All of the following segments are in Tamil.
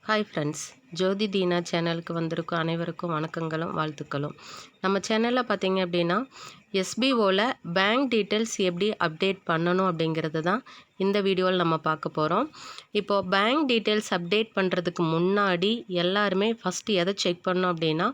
ஹாய் ஃப்ரெண்ட்ஸ், ஜோதி தீனா சேனலுக்கு வந்திருக்கும் அனைவருக்கும் வணக்கங்களும் வாழ்த்துக்களும். நம்ம சேனலில் பார்த்தீங்க அப்படின்னா எஸ்பிஓவில் பேங்க் டீட்டெயில்ஸ் எப்படி அப்டேட் பண்ணணும் அப்படிங்கிறது தான் இந்த வீடியோவில் நம்ம பார்க்க போகிறோம். இப்போது பேங்க் டீட்டெயில்ஸ் அப்டேட் பண்ணுறதுக்கு முன்னாடி எல்லாருமே ஃபஸ்ட்டு எதை செக் பண்ணணும் அப்படின்னா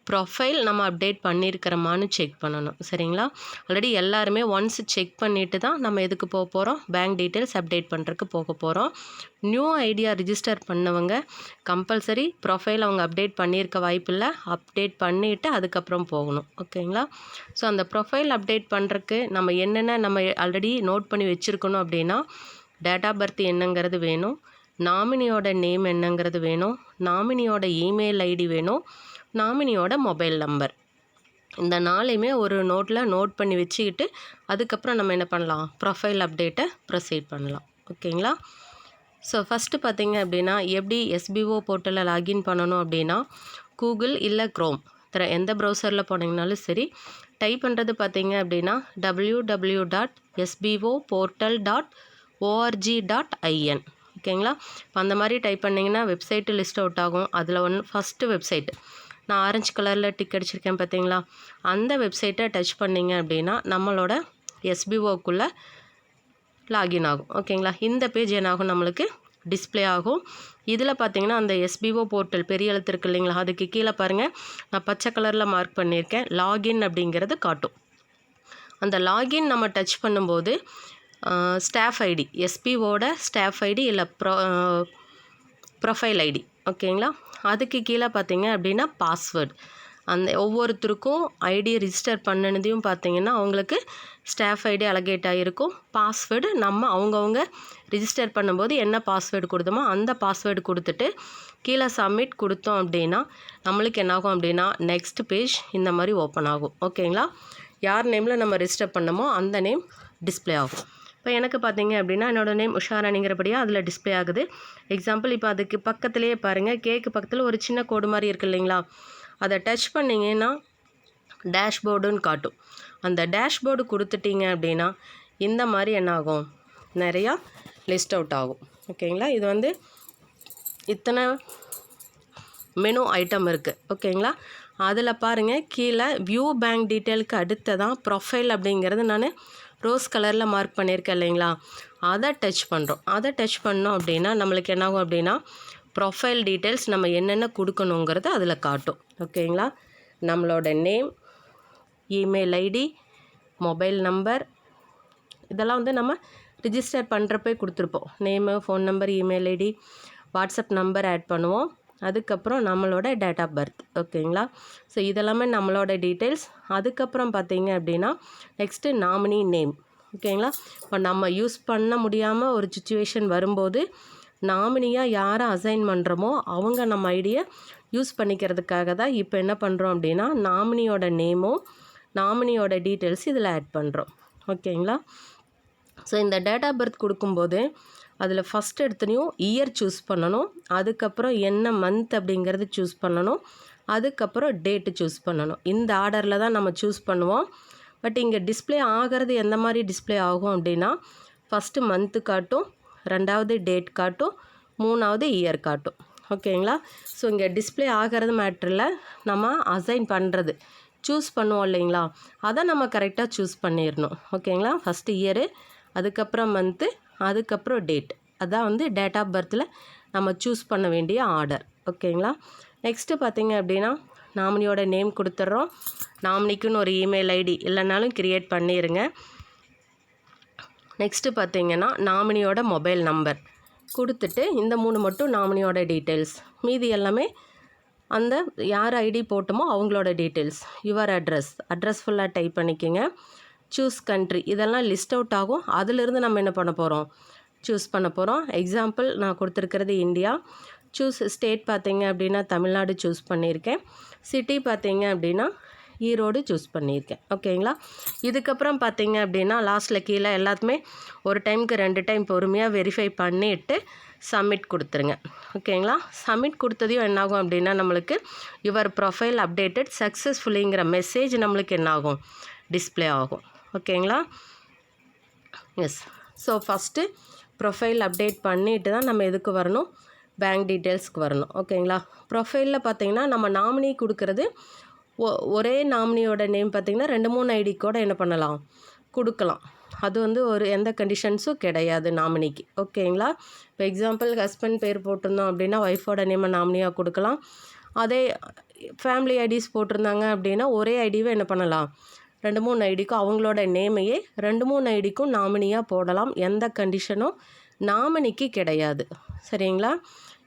ப்ரொஃபைல் நம்ம அப்டேட் பண்ணியிருக்கிறோமான்னு செக் பண்ணணும். சரிங்களா? ஆல்ரெடி எல்லாருமே ஒன்ஸ் செக் பண்ணிவிட்டு தான் நம்ம எதுக்கு போக போகிறோம், பேங்க் டீட்டெயில்ஸ் அப்டேட் பண்ணுறதுக்கு போக போகிறோம். நியூ ஐடியா ரிஜிஸ்டர் பண்ணவங்க கம்பல்சரி ப்ரொஃபைல் அவங்க அப்டேட் பண்ணியிருக்க வாய்ப்பில்லை, அப்டேட் பண்ணிவிட்டு அதுக்கப்புறம் போகணும். ஓகேங்களா? ஸோ அந்த ப்ரொஃபைல் அப்டேட் பண்ணுறதுக்கு நம்ம என்னென்ன நம்ம ஆல்ரெடி நோட் பண்ணி வச்சுருக்கணும் அப்படின்னா, டேட் ஆஃப் பர்த் என்னங்கிறது வேணும், நாமினியோட நேம் என்னங்கிறது வேணும், நாமினியோட இமெயில் ஐடி வேணும், நாமினியோட மொபைல் நம்பர். இந்த நாளையுமே ஒரு நோட்டில் நோட் பண்ணி வச்சுக்கிட்டு அதுக்கப்புறம் நம்ம என்ன பண்ணலாம், ப்ரொஃபைல் அப்டேட்டை ப்ரொசீட் பண்ணலாம். ஓகேங்களா? ஸோ ஃபஸ்ட்டு பார்த்தீங்க அப்படின்னா எப்படி எஸ்பிஓ போர்ட்டலில் லாகின் பண்ணணும் அப்படின்னா, கூகுள் இல்லை க்ரோம் எந்த ப்ரௌசரில் போனீங்கனாலும் சரி, டைப் பண்ணுறது பார்த்தீங்க அப்படின்னா www.sboportal.org.in. ஓகேங்களா? இப்போ அந்த மாதிரி டைப் பண்ணிங்கன்னா வெப்சைட்டு லிஸ்ட் அவுட் ஆகும். அதில் ஃபஸ்ட்டு வெப்சைட் நான் ஆரஞ்சு கலரில் டிக் அடிச்சிருக்கேன் பார்த்தீங்களா, அந்த வெப்சைட்டை டச் பண்ணிங்க அப்படின்னா நம்மளோட எஸ்பிஓக்குள்ளே லாகின் ஆகும். ஓகேங்களா? இந்த பேஜ் என்னாகும், நம்மளுக்கு டிஸ்பிளே ஆகும். இதில் பார்த்தீங்கன்னா அந்த எஸ்பிஓ போர்ட்டல் பெரிய எழுத்து இருக்கு இல்லைங்களா, அதுக்கு கீழே பாருங்கள் நான் பச்சை கலரில் மார்க் பண்ணியிருக்கேன், லாகின் அப்படிங்கிறது காட்டும். அந்த லாகின் நம்ம டச் பண்ணும்போது ஸ்டாஃப் ஐடி, எஸ்பிஓட ஸ்டாஃப் ஐடி இல்லை ப்ரொஃபைல் ஐடி. ஓகேங்களா? அதுக்கு கீழே பார்த்தீங்க அப்படின்னா பாஸ்வேர்டு, அந்த ஒவ்வொருத்தருக்கும் ஐடி ரிஜிஸ்டர் பண்ணினதையும் பார்த்தீங்கன்னா அவங்களுக்கு ஸ்டாஃப் ஐடி அலகேட் ஆகிருக்கும். பாஸ்வேர்டு நம்ம அவங்கவுங்க ரிஜிஸ்டர் பண்ணும்போது என்ன பாஸ்வேர்டு கொடுத்தோமோ அந்த பாஸ்வேர்டு கொடுத்துட்டு கீழே சப்மிட் கொடுத்தோம் அப்படின்னா நம்மளுக்கு என்னாகும் அப்படின்னா நெக்ஸ்ட் பேஜ் இந்த மாதிரி ஓப்பன் ஆகும். ஓகேங்களா? யார் நேமில் நம்ம ரிஜிஸ்டர் பண்ணமோ அந்த நேம் டிஸ்பிளே ஆகும். இப்போ எனக்கு பார்த்தீங்க அப்படின்னா என்னோடய நேம் உஷாராணிங்கிறபடியாக அதில் டிஸ்பிளே ஆகுது. எக்ஸாம்பிள் இப்போ அதுக்கு பக்கத்துலேயே பாருங்கள், கேக்கு பக்கத்தில் ஒரு சின்ன கோடு மாதிரி இருக்குது இல்லைங்களா, அதை டச் பண்ணிங்கன்னா டேஷ்போர்டுன்னு காட்டும். அந்த டேஷ்போர்டு கொடுத்துட்டிங்க அப்படின்னா இந்த மாதிரி என்ன ஆகும், நிறையா லிஸ்ட் அவுட் ஆகும். ஓகேங்களா? இது இத்தனை மெனு ஐட்டம் இருக்குது. ஓகேங்களா? அதில் பாருங்கள் கீழே வியூ பேங்க் டீட்டெயிலுக்கு அடுத்ததான் ப்ரொஃபைல் அப்படிங்கிறது நான் ரோஸ் கலரில் மார்க் பண்ணியிருக்கேன் இல்லைங்களா, அதை டச் பண்ணுறோம். அதை டச் பண்ணோம் அப்படின்னா நம்மளுக்கு என்னாகும் அப்படின்னா ப்ரொஃபைல் டீட்டெயில்ஸ் நம்ம என்னென்ன கொடுக்கணுங்கிறது அதில் காட்டும். ஓகேங்களா? நம்மளோட name, email ID, mobile number, இதெல்லாம் நம்ம ரிஜிஸ்டர் பண்ணுறப்பே கொடுத்துருப்போம். Name, phone number, email ID, WhatsApp number add பண்ணுவோம். அதுக்கப்புறம் நம்மளோட டேட் ஆஃப் பர்த். ஓகேங்களா? ஸோ இதெல்லாமே நம்மளோட டீட்டெயில்ஸ். அதுக்கப்புறம் பார்த்தீங்க அப்படின்னா நெக்ஸ்ட்டு நாமினி நேம். ஓகேங்களா? இப்போ நம்ம யூஸ் பண்ண முடியாமல் ஒரு சுச்சுவேஷன் வரும்போது நாமினியாக யாரை அசைன் பண்ணுறோமோ அவங்க நம்ம ஐடியை யூஸ் பண்ணிக்கிறதுக்காக தான் இப்போ என்ன பண்ணுறோம் அப்படின்னா நாமினியோட நேமோ நாமினியோட டீட்டெயில்ஸ் இதில் ஆட் பண்ணுறோம். ஓகேங்களா? ஸோ இந்த டேட் ஆஃப் பர்த் கொடுக்கும்போது அதில் ஃபஸ்ட் எடுத்துனையும் இயர் சூஸ் பண்ணணும், அதுக்கப்புறம் என்ன மந்த் அப்படிங்கிறது சூஸ் பண்ணணும், அதுக்கப்புறம் டேட்டு சூஸ் பண்ணணும். இந்த ஆர்டரில் தான் நம்ம சூஸ் பண்ணுவோம். பட் இங்கே டிஸ்பிளே ஆகிறது எந்த மாதிரி டிஸ்பிளே ஆகும் அப்படின்னா ஃபஸ்ட்டு மந்த்து காட்டும், ரெண்டாவது டேட் காட்டும், மூணாவது இயர் காட்டும். ஓகேங்களா? ஸோ இங்கே டிஸ்பிளே ஆகிறது மேட்டரில் நம்ம அசைன் பண்ணுறது சூஸ் பண்ணுவோம் இல்லைங்களா, அதை நம்ம கரெக்டாக சூஸ் பண்ணிடணும். ஓகேங்களா? ஃபஸ்ட்டு இயரு, அதுக்கப்புறம் மந்த்து, அதுக்கப்புறம் டேட். அதான் டேட் ஆஃப் பர்த்தில் நம்ம சூஸ் பண்ண வேண்டிய ஆர்டர். ஓகேங்களா? நெக்ஸ்ட்டு பார்த்தீங்க அப்படின்னா நாமினியோட நேம் கொடுத்துட்றோம். நாமினிக்குன்னு ஒரு இமெயில் ஐடி இல்லைனாலும் க்ரியேட் பண்ணிடுங்க. நெக்ஸ்ட்டு பார்த்தீங்கன்னா நாமினியோட மொபைல் நம்பர் கொடுத்துட்டு இந்த 3 மட்டும் நாமினியோட டீட்டெயில்ஸ், மீதி எல்லாமே அந்த யார் ஐடி போட்டோமோ அவங்களோட டீட்டெயில்ஸ். யுவர் அட்ரஸ் ஃபுல்லாக டைப் பண்ணிக்கோங்க. சூஸ் கண்ட்ரி, இதெல்லாம் லிஸ்ட் அவுட் ஆகும். அதிலிருந்து நம்ம என்ன பண்ண போகிறோம், சூஸ் பண்ண போகிறோம். எக்ஸாம்பிள் நான் கொடுத்துருக்கிறது இந்தியா. சூஸ் ஸ்டேட் பார்த்தீங்க அப்படின்னா தமிழ்நாடு சூஸ் பண்ணியிருக்கேன். சிட்டி பார்த்தீங்க அப்படின்னா ஈரோடு சூஸ் பண்ணியிருக்கேன். ஓகேங்களா? இதுக்கப்புறம் பார்த்தீங்க அப்படின்னா லாஸ்ட்டில் கீழே எல்லாத்துமே ஒரு டைமுக்கு 2 டைம் பொறுமையாக வெரிஃபை பண்ணிவிட்டு சப்மிட் கொடுத்துருங்க. ஓகேங்களா? சப்மிட் கொடுத்ததையும் என்னாகும் அப்படின்னா நம்மளுக்கு யுவர் ப்ரொஃபைல் அப்டேட்டட் சக்ஸஸ்ஃபுல்லிங்கிற மெசேஜ் நம்மளுக்கு என்னாகும், டிஸ்பிளே ஆகும். ஓகேங்களா? Yes. So first profile update பண்ணிவிட்டு தான் நம்ம எதுக்கு வரணும், பேங்க் டீட்டெயில்ஸ்க்கு வரணும். ஓகேங்களா? ப்ரொஃபைலில் பார்த்தீங்கன்னா நம்ம நாமினி கொடுக்குறது ஒரே நாமினியோட நேம் பார்த்திங்கன்னா 2-3 ஐடி கூட என்ன பண்ணலாம், கொடுக்கலாம். அது வந்து ஒரு எந்த கண்டிஷன்ஸும் கிடையாது நாமினிக்கு. ஓகேங்களா? இப்போ எக்ஸாம்பிள் ஹஸ்பண்ட் பேர் போட்டிருந்தோம் அப்படின்னா ஒய்ஃபோட நேமை நாமினியாக கொடுக்கலாம். அதே ஃபேமிலி ஐடிஸ் போட்டிருந்தாங்க அப்படின்னா ஒரே ஐடியை என்ன பண்ணலாம், 2-3 ஐடிக்கும் அவங்களோட நேமையே 2-3 ஐடிக்கும் நாமினியாக போடலாம். எந்த கண்டிஷனும் நாமினிக்கு கிடையாது. சரிங்களா?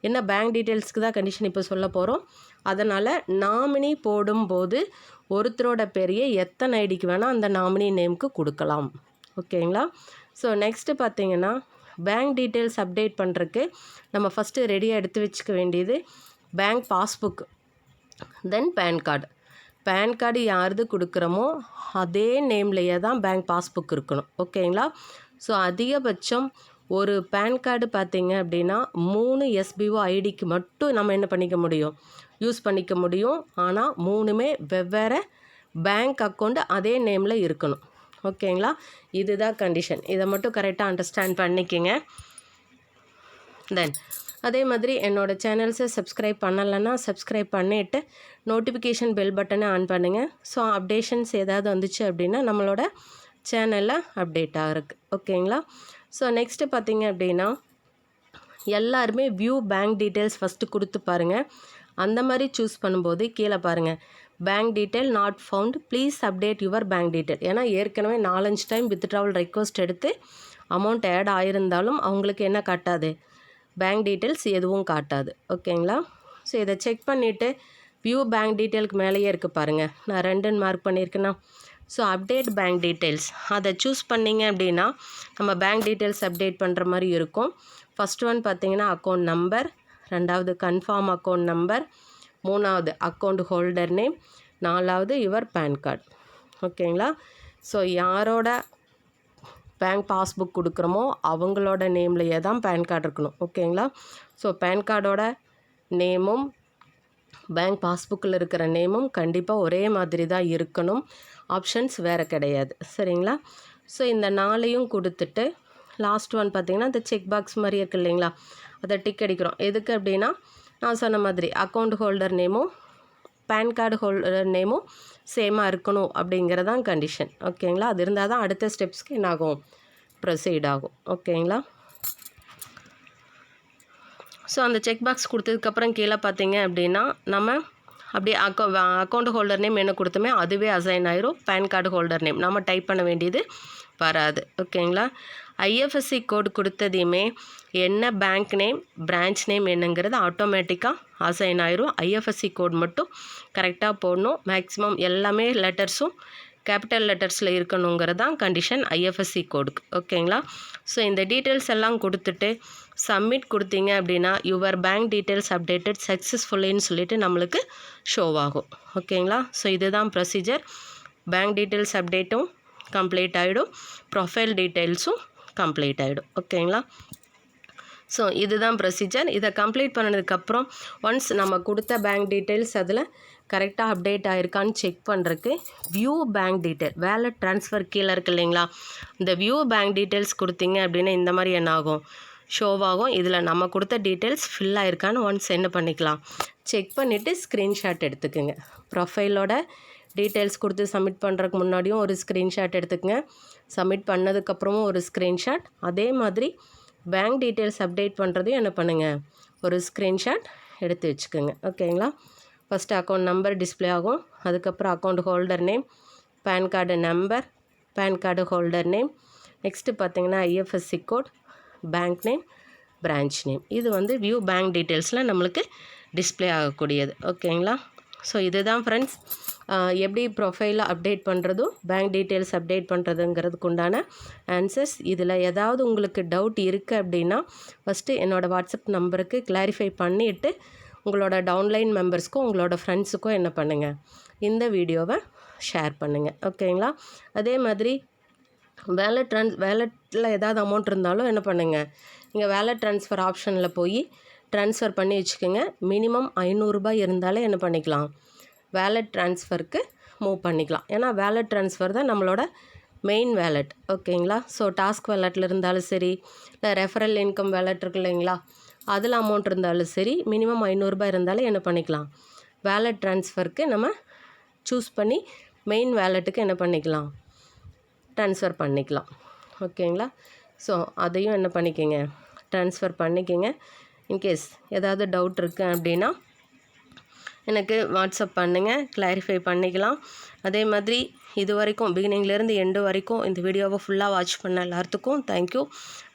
என்ன பேங்க் டீட்டெயில்ஸ்க்கு தான் கண்டிஷன் இப்போ சொல்ல போகிறோம். அதனால் நாமினி போடும்போது ஒருத்தரோட பேரையே எத்தனை ஐடிக்கு வேணால் அந்த நாமினி நேமுக்கு கொடுக்கலாம். ஓகேங்களா? ஸோ நெக்ஸ்ட்டு பார்த்தீங்கன்னா பேங்க் டீட்டெயில்ஸ் அப்டேட் பண்ணுறதுக்கு நம்ம ஃபஸ்ட்டு ரெடியாக எடுத்து வச்சுக்க வேண்டியது பேங்க் பாஸ்புக், தென் பேன் கார்டு. பேன் கார்டு யாருது கொடுக்குறோமோ அதே நேம்லேயே தான் பேங்க் பாஸ்புக் இருக்கணும். ஓகேங்களா? ஸோ அதிகபட்சம் ஒரு பேன் கார்டு பார்த்திங்க அப்படின்னா 3 எஸ்பிஓ ஐடிக்கு மட்டும் நம்ம என்ன பண்ணிக்க முடியும், யூஸ் பண்ணிக்க முடியும். ஆனால் 3மே வெவ்வேறு பேங்க் அக்கௌண்ட் அதே நேமில் இருக்கணும். ஓகேங்களா? இதுதான் கண்டிஷன். இதை மட்டும் கரெக்டாக அண்டர்ஸ்டாண்ட் பண்ணிக்கங்க. தென் அதே மாதிரி என்னோடய சேனல்ஸை சப்ஸ்கிரைப் பண்ணலைன்னா சப்ஸ்கிரைப் பண்ணிவிட்டு நோட்டிஃபிகேஷன் பெல் பட்டனை ஆன் பண்ணுங்கள். ஸோ அப்டேஷன்ஸ் ஏதாவது வந்துச்சு அப்படின்னா நம்மளோட சேனலில் அப்டேட் ஆகிருக்கு. ஓகேங்களா? ஸோ நெக்ஸ்ட்டு பார்த்திங்க அப்படின்னா எல்லாருமே வியூ பேங்க் டீட்டெயில்ஸ் ஃபஸ்ட்டு கொடுத்து பாருங்கள். அந்த மாதிரி சூஸ் பண்ணும்போது கீழே பாருங்கள், bank detail not found, please update your bank detail. ஏன்னா ஏற்கனவே 4-5 டைம் வித்ட்ராவல் ரெக்வஸ்ட் எடுத்து அமௌண்ட் ஆட் ஆகிருந்தாலும் அவங்களுக்கு என்ன காட்டாது, பேங்க் டீட்டெயில்ஸ் எதுவும் காட்டாது. ஓகேங்களா? ஸோ இதை செக் பண்ணிவிட்டு வியூ பேங்க் டீட்டெயிலுக்கு மேலேயே இருக்குது பாருங்கள், நான் 2ன்னு மார்க் பண்ணியிருக்கேன்னா. ஸோ அப்டேட் பேங்க் டீட்டெயில்ஸ் அதை சூஸ் பண்ணிங்க அப்படின்னா நம்ம பேங்க் டீட்டெயில்ஸ் அப்டேட் பண்ணுற மாதிரி இருக்கும். ஃபஸ்ட் ஒன் பார்த்திங்கன்னா அக்கௌண்ட் நம்பர், 2வது கன்ஃபார்ம் அக்கௌண்ட் நம்பர், 3வது அக்கௌண்ட் ஹோல்டர் நேம், 4வது யுவர் பேன் கார்டு. ஓகேங்களா? ஸோ யாரோட பேங்க் பாஸ்புக் கொடுக்குறோமோ அவங்களோட நேம்லேயே தான் பேன் கார்டு இருக்கணும். ஓகேங்களா? ஸோ பேன் கார்டோட நேமும் பேங்க் பாஸ்புக்கில் இருக்கிற நேமும் கண்டிப்பாக ஒரே மாதிரி தான் இருக்கணும். ஆப்ஷன்ஸ் வேறு கிடையாது. சரிங்களா? ஸோ இந்த 4ஐயும் கொடுத்துட்டு லாஸ்ட் ஒன் பார்த்திங்கன்னா இந்த செக் பாக்ஸ் மாதிரி இருக்குது இல்லைங்களா, அதை டிக் அடிக்கிறோம். எதுக்கு அப்படின்னா நான் சொன்ன மாதிரி அக்கௌண்ட் ஹோல்டர் நேமும் பேன் கார்டு ஹோல்டர் நேமும் சேமாக இருக்கணும் அப்படிங்கிறதான் கண்டிஷன். ஓகேங்களா? அது இருந்தால் தான் அடுத்த ஸ்டெப்ஸ்க்கு என்ன ஆகும், ப்ரொசீட் ஆகும். ஓகேங்களா? ஸோ அந்த செக் பாக்ஸ் கொடுத்ததுக்கப்புறம் கீழே பார்த்தீங்க அப்படின்னா நம்ம அப்படியே அக்கௌண்ட் ஹோல்டர் நேம் என்ன கொடுத்தோமே அதுவே அசைன் ஆயிரும். பேன் கார்டு ஹோல்டர் நேம் நம்ம டைப் பண்ண வேண்டியது வராது. ஓகேங்களா? ஐஎஃப்எஸ்சி கோடு கொடுத்ததையுமே என்ன பேங்க் நேம் பிரான்ச் நேம் என்னங்கிறது ஆட்டோமேட்டிக்காக அசைன் ஆயிரும். ஐஎஃப்எஸ்சி கோட் மட்டும் கரெக்டாக போடணும். மேக்ஸிமம் எல்லாமே லெட்டர்ஸும் கேபிட்டல் லெட்டர்ஸில் இருக்கணுங்கிறது தான் கண்டிஷன் ஐஎஃப்எஸ்சி கோடுக்கு. ஓகேங்களா? ஸோ இந்த டீட்டெயில்ஸ் எல்லாம் கொடுத்துட்டு சப்மிட் கொடுத்தீங்க அப்படின்னா யுவர் பேங்க் டீட்டெயில்ஸ் அப்டேட்டட் சக்ஸஸ்ஃபுல்லின்னு சொல்லிட்டு நம்மளுக்கு ஷோ ஆகும். ஓகேங்களா? ஸோ இதுதான் ப்ரொசீஜர். பேங்க் டீட்டெயில்ஸ் அப்டேட்டும் கம்ப்ளீட் ஆகிடும், ப்ரொஃபைல் டீட்டெயில்ஸும் கம்ப்ளீட் ஆகிடும். ஓகேங்களா? ஸோ இதுதான் ப்ரொசீஜர். இதை கம்ப்ளீட் பண்ணதுக்கப்புறம் ஒன்ஸ் நம்ம கொடுத்த பேங்க் டீட்டெயில்ஸ் அதில் கரெக்டாக அப்டேட் ஆகிருக்கான்னு செக் பண்ணுறதுக்கு view bank detail wallet transfer கீழே இருக்குது இல்லைங்களா, இந்த வியூ பேங்க் டீட்டெயில்ஸ் கொடுத்தீங்க அப்படின்னா இந்த மாதிரி என்ன ஆகும், ஷோவாகும். இதில் நம்ம கொடுத்த டீட்டெயில்ஸ் ஃபில் ஆகிருக்கான்னு ஒன்ஸ் என்ன பண்ணிக்கலாம், செக் பண்ணிவிட்டு ஸ்க்ரீன்ஷாட் எடுத்துக்கோங்க. ப்ரொஃபைலோட டீட்டெயில்ஸ் கொடுத்து சப்மிட் பண்ணுறதுக்கு முன்னாடியும் ஒரு ஸ்க்ரீன்ஷாட் எடுத்துக்கங்க, சப்மிட் பண்ணதுக்கப்புறமும் ஒரு ஸ்க்ரீன்ஷாட். அதே மாதிரி பேங்க் டீட்டெயில்ஸ் அப்டேட் பண்ணுறதையும் என்ன பண்ணுங்கள், ஒரு ஸ்க்ரீன்ஷாட் எடுத்து வச்சுக்கோங்க. ஓகேங்களா? ஃபஸ்ட்டு அக்கௌண்ட் நம்பர் டிஸ்பிளே ஆகும், அதுக்கப்புறம் account holder name, PAN card number, PAN card holder name, next பார்த்தீங்கன்னா IFSC code, bank name, branch name. இது வந்து வியூ பேங்க் டீட்டெயில்ஸில் நம்மளுக்கு டிஸ்பிளே ஆகக்கூடியது. ஓகேங்களா? ஸோ இதுதான் ஃப்ரெண்ட்ஸ், எப்படி ப்ரொஃபைலை அப்டேட் பண்ணுறதும் பேங்க் டீட்டெயில்ஸ் அப்டேட் பண்ணுறதுங்கிறதுக்கு உண்டான ஆன்சர்ஸ். இதில் ஏதாவது உங்களுக்கு டவுட் இருக்குது அப்படின்னா ஃபஸ்ட்டு என்னோடய வாட்ஸ்அப் நம்பருக்கு கிளாரிஃபை பண்ணிவிட்டு உங்களோட டவுன்லைன் மெம்பர்ஸ்க்கும் உங்களோட ஃப்ரெண்ட்ஸுக்கும் என்ன பண்ணுங்கள், இந்த வீடியோவை ஷேர் பண்ணுங்கள். ஓகேங்களா? அதே மாதிரி வேலெட்டில் ஏதாவது அமௌண்ட் இருந்தாலும் என்ன பண்ணுங்கள், நீங்கள் வேலெட் ட்ரான்ஸ்ஃபர் ஆப்ஷனில் போய் ட்ரான்ஸ்ஃபர் பண்ணி வச்சுக்கோங்க. மினிமம் 500 ரூபாய் இருந்தாலே என்ன பண்ணிக்கலாம், வேலெட் ட்ரான்ஸ்ஃபருக்கு மூவ் பண்ணிக்கலாம். ஏன்னா வேலெட் ட்ரான்ஸ்ஃபர் தான் நம்மளோட மெயின் வேலெட். ஓகேங்களா? ஸோ டாஸ்க் வேலெட்டில் இருந்தாலும் சரி, இல்லை ரெஃபரல் இன்கம் வேலெட் இருக்கு இல்லைங்களா, அதில் அமௌண்ட் இருந்தாலும் சரி, மினிமம் ரூ. 500 இருந்தாலும் என்ன பண்ணிக்கலாம், வேலட் ட்ரான்ஸ்ஃபருக்கு நம்ம சூஸ் பண்ணி மெயின் வேலெட்டுக்கு என்ன பண்ணிக்கலாம், ட்ரான்ஸ்ஃபர் பண்ணிக்கலாம். ஓகேங்களா? ஸோ அதையும் என்ன பண்ணிக்கங்க, ட்ரான்ஸ்ஃபர் பண்ணிக்கங்க. இன்கேஸ் ஏதாவது டவுட் இருக்குது அப்படின்னா எனக்கு வாட்ஸ்அப் பண்ணுங்கள், கிளாரிஃபை பண்ணிக்கலாம். அதே மாதிரி இது வரைக்கும் பிகினிங்லேருந்து எண்டு வரைக்கும் இந்த வீடியோவை ஃபுல்லாக வாட்ச் பண்ண எல்லாத்துக்கும் தேங்க்யூ.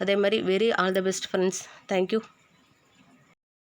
அதே மாதிரி very all the best friends. Thank you.